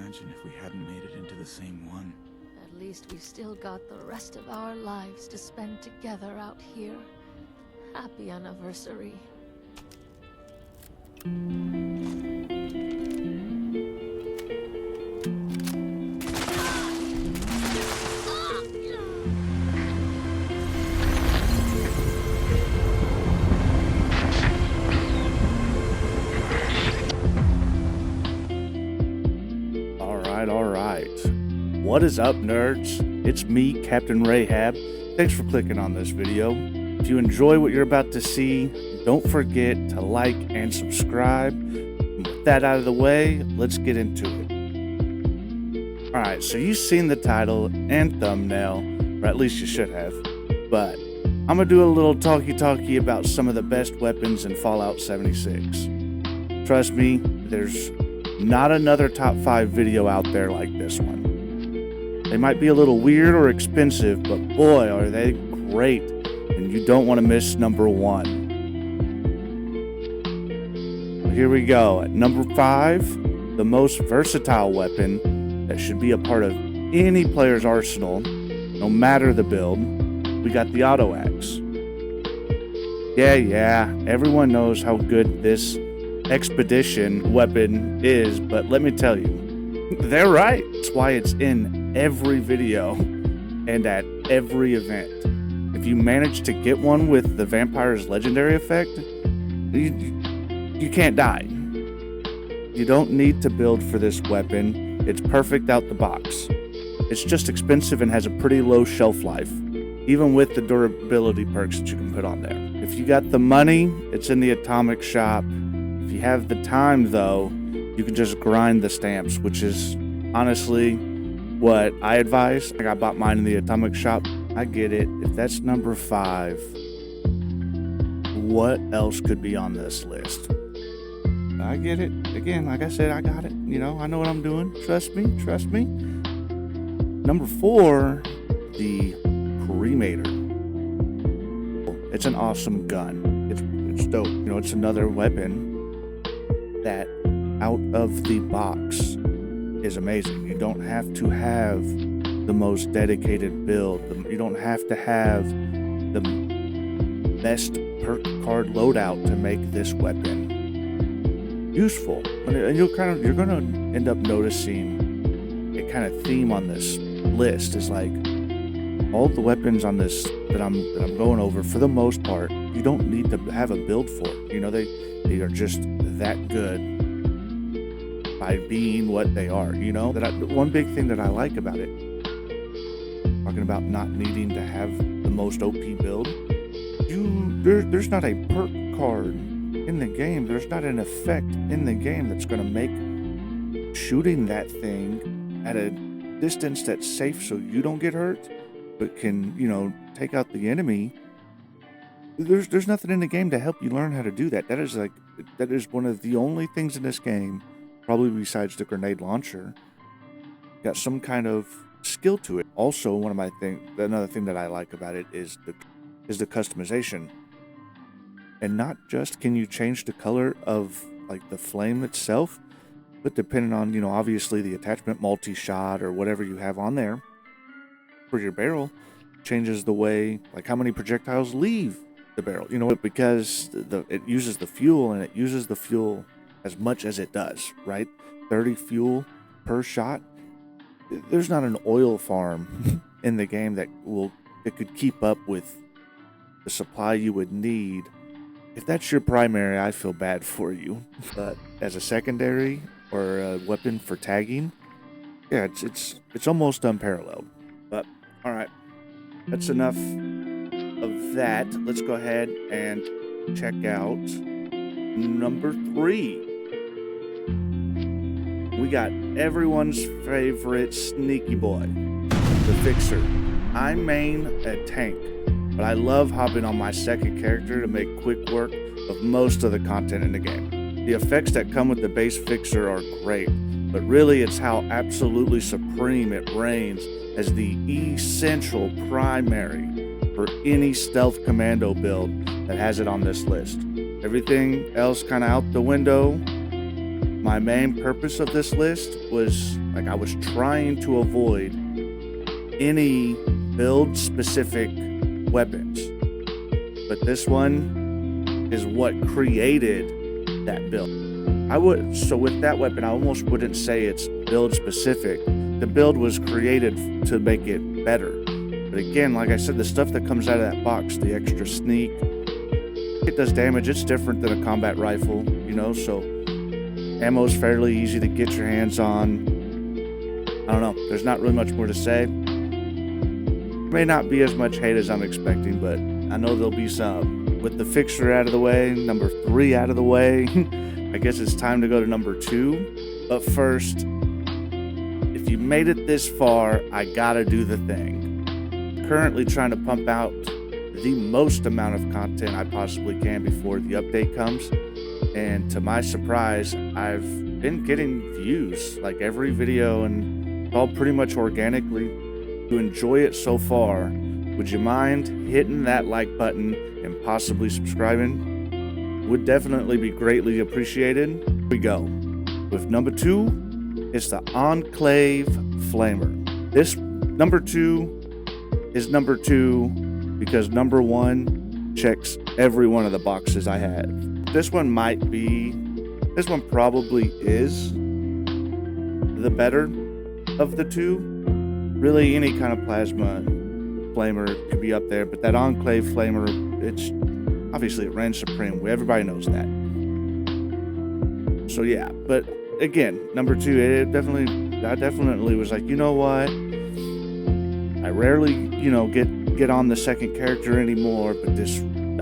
imagine if we hadn't made it into the same one. At least we've still got the rest of our lives to spend together out here. Happy anniversary. All right. What is up, nerds? It's me, Captain Rahab. Thanks for clicking on this video. If you enjoy what you're about to see, don't forget to like and subscribe. And with that out of the way, let's get into it. All right, so you've seen the title and thumbnail, or at least you should have, but I'm gonna do a little talkie about some of the best weapons in Fallout 76. Trust me, there's not another top 5 video out there like this one. They might be a little weird or expensive, but boy, are they great, and you don't want to miss number 1. So here we go. At number 5, the most versatile weapon that should be a part of any player's arsenal, no matter the build, we got the auto axe. Yeah, everyone knows how good this expedition weapon is, but let me tell you, they're right. That's why it's in every video and at every event. If you manage to get one with the vampire's legendary effect, you can't die. You don't need to build for this weapon. It's perfect out the box. It's just expensive and has a pretty low shelf life, even with the durability perks that you can put on there. If you got the money, it's in the atomic shop. If you have the time, though, you can just grind the stamps, which is honestly what I advise. I bought mine in the atomic shop. I get it. If that's number 5, what else could be on this list? I get it. Again, like I said, I got it. You know, I know what I'm doing. Trust me. Number 4, the Cremator. It's an awesome gun. It's dope. You know, it's another weapon that out of the box is amazing. You don't have to have the most dedicated build. You don't have to have the best perk card loadout to make this weapon useful. And you're going to end up noticing a kind of theme on this list is like all the weapons on this that I'm going over, for the most part, you don't need to have a build for. You know, they are just that good by being what they are. You know, one big thing that I like about it, talking about not needing to have the most OP build, there's not a perk card in the game. There's not an effect in the game that's going to make shooting that thing at a distance that's safe so you don't get hurt, but can, you know, take out the enemy. There's nothing in the game to help you learn how to do that. That is one of the only things in this game, probably besides the grenade launcher, got some kind of skill to it. Also, another thing that I like about it is the customization. And not just can you change the color of like the flame itself, but depending on, you know, obviously the attachment, multi-shot or whatever you have on there for your barrel, changes the way, like how many projectiles leave the barrel, you know, because it uses the fuel, and it uses the fuel as much as it does, right? 30 fuel per shot. There's not an oil farm in the game that could keep up with the supply you would need. If that's your primary, I feel bad for you. But as a secondary or a weapon for tagging, yeah, it's almost unparalleled. But all right, that's enough of that. Let's go ahead and check out number 3. We got everyone's favorite sneaky boy, the Fixer. I main a tank, but I love hopping on my second character to make quick work of most of the content in the game. The effects that come with the base Fixer are great, but really it's how absolutely supreme it reigns as the essential primary for any stealth commando build that has it on this list. Everything else kind of out the window. my main purpose of this list was, like, I was trying to avoid any build-specific weapons. But this one is what created that build. So with that weapon, I almost wouldn't say it's build-specific. The build was created to make it better. But again, like I said, the stuff that comes out of that box, the extra sneak, it does damage. It's different than a combat rifle, you know, so ammo's fairly easy to get your hands on. I don't know. There's not really much more to say. May not be as much hate as I'm expecting, but I know there'll be some. With the fixture out of the way, number 3 out of the way, I guess it's time to go to number 2. But first, if you made it this far, I gotta do the thing. Currently trying to pump out the most amount of content I possibly can before the update comes. And to my surprise, I've been getting views like every video, and all pretty much organically. To enjoy it so far, would you mind hitting that like button and possibly subscribing? Would definitely be greatly appreciated. Here we go. With number 2, it's the Enclave Flamer. This number 2 is number 2 because number 1 checks every one of the boxes I had. This one probably is the better of the 2. Really, any kind of plasma flamer could be up there, but that Enclave Flamer, it's obviously it reigns supreme. Everybody knows that. So yeah, but again, number 2, I definitely was like, you know what? I rarely, get on the second character anymore, but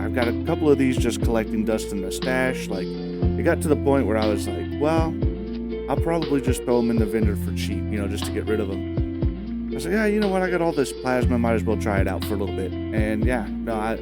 I've got a couple of these just collecting dust in the stash. Like, it got to the point where I was like, well, I'll probably just throw them in the vendor for cheap, just to get rid of them. I was like, yeah, you know what? I got all this plasma. Might as well try it out for a little bit. And yeah, no,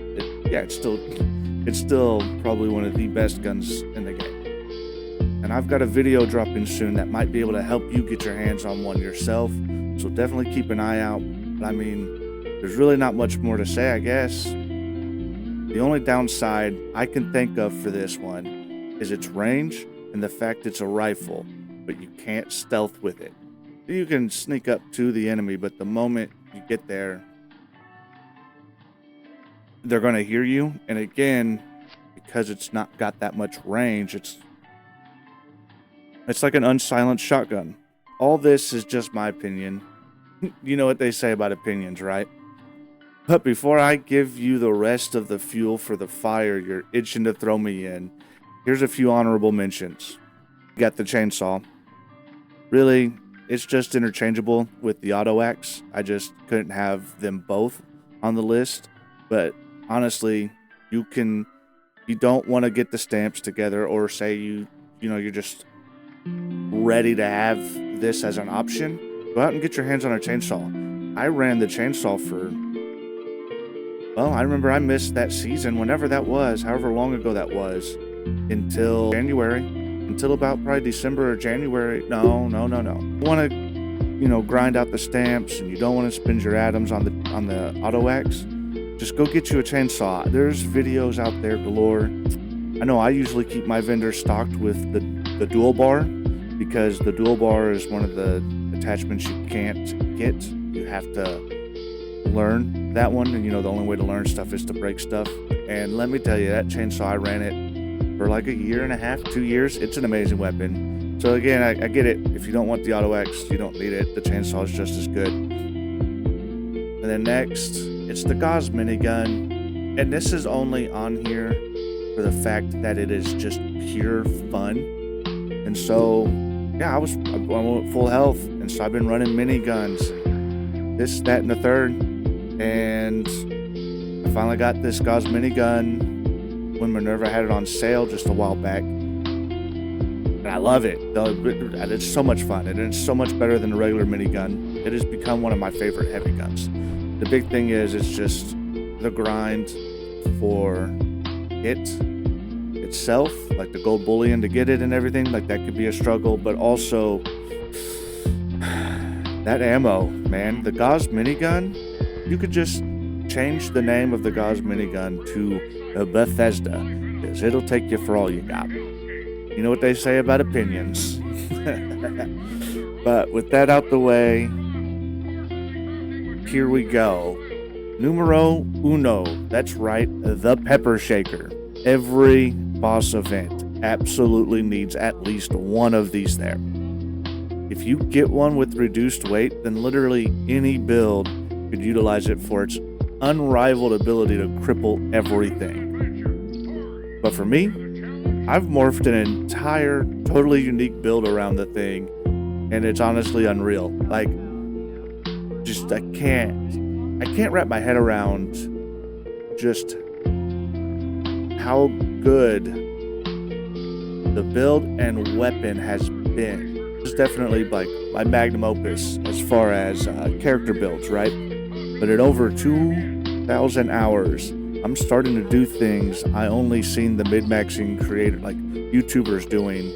it's still probably one of the best guns in the game. And I've got a video dropping soon that might be able to help you get your hands on one yourself. So definitely keep an eye out. But I mean, there's really not much more to say, I guess. The only downside I can think of for this one is its range and the fact it's a rifle, but you can't stealth with it. You can sneak up to the enemy, but the moment you get there, they're going to hear you. And again, because it's not got that much range, it's like an unsilenced shotgun. All this is just my opinion. You know what they say about opinions, right? But before I give you the rest of the fuel for the fire you're itching to throw me in, here's a few honorable mentions. You got the chainsaw. Really, it's just interchangeable with the auto axe. I just couldn't have them both on the list. But honestly, you don't want to get the stamps together, or say you're just ready to have this as an option. Go out and get your hands on a chainsaw. I ran the chainsaw I remember I missed that season, whenever that was, however long ago that was, until about probably December or January. No. You want to, grind out the stamps, and you don't want to spend your atoms on the auto axe. Just go get you a chainsaw. There's videos out there galore. I know I usually keep my vendor stocked with the dual bar, because the dual bar is one of the attachments you can't get. You have to learn that one, and the only way to learn stuff is to break stuff. And let me tell you, that chainsaw, I ran it for like a year and a half, 2 years. It's an amazing weapon. So again, I get it. If you don't want the auto axe, you don't need it. The chainsaw is just as good. And then next, it's the Gauss minigun. And this is only on here for the fact that it is just pure fun. And so, yeah, I went full health. And so I've been running miniguns, this, that, and the third. And I finally got this Gauss minigun when Minerva had it on sale just a while back. And I love it. It's so much fun, and it's so much better than a regular minigun. It has become one of my favorite heavy guns. The big thing is, it's just the grind for it itself, like the gold bullion to get it and everything. Like, that could be a struggle, but also that ammo, man. The Gauss minigun, you could just change the name of the Gauss minigun to Bethesda, because it'll take you for all you got. You know what they say about opinions. But with that out the way, here we go. Numero uno. That's right, the pepper shaker. Every boss event absolutely needs at least one of these there. If you get one with reduced weight, then literally any build could utilize it for its unrivaled ability to cripple everything. But for me, I've morphed an entire, totally unique build around the thing, and it's honestly unreal. Like, just I can't wrap my head around just how good the build and weapon has been. It's definitely like my magnum opus as far as character builds, right? But at over 2,000 hours, I'm starting to do things I only seen the mid-maxing creator, like YouTubers, doing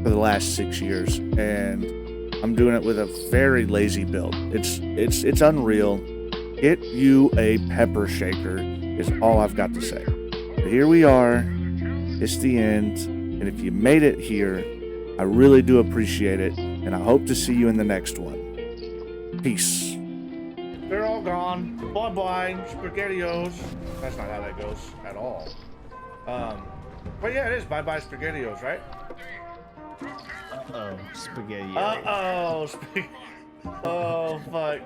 for the last 6 years, and I'm doing it with a very lazy build. It's unreal. Get you a pepper shaker is all I've got to say. But here we are. It's the end, and if you made it here, I really do appreciate it, and I hope to see you in the next one. Peace. They're all gone. Bye-bye, SpaghettiOs. That's not how that goes at all. But yeah, it is bye-bye, SpaghettiOs, right? Uh-oh, spaghetti. Uh-oh. Oh, fuck.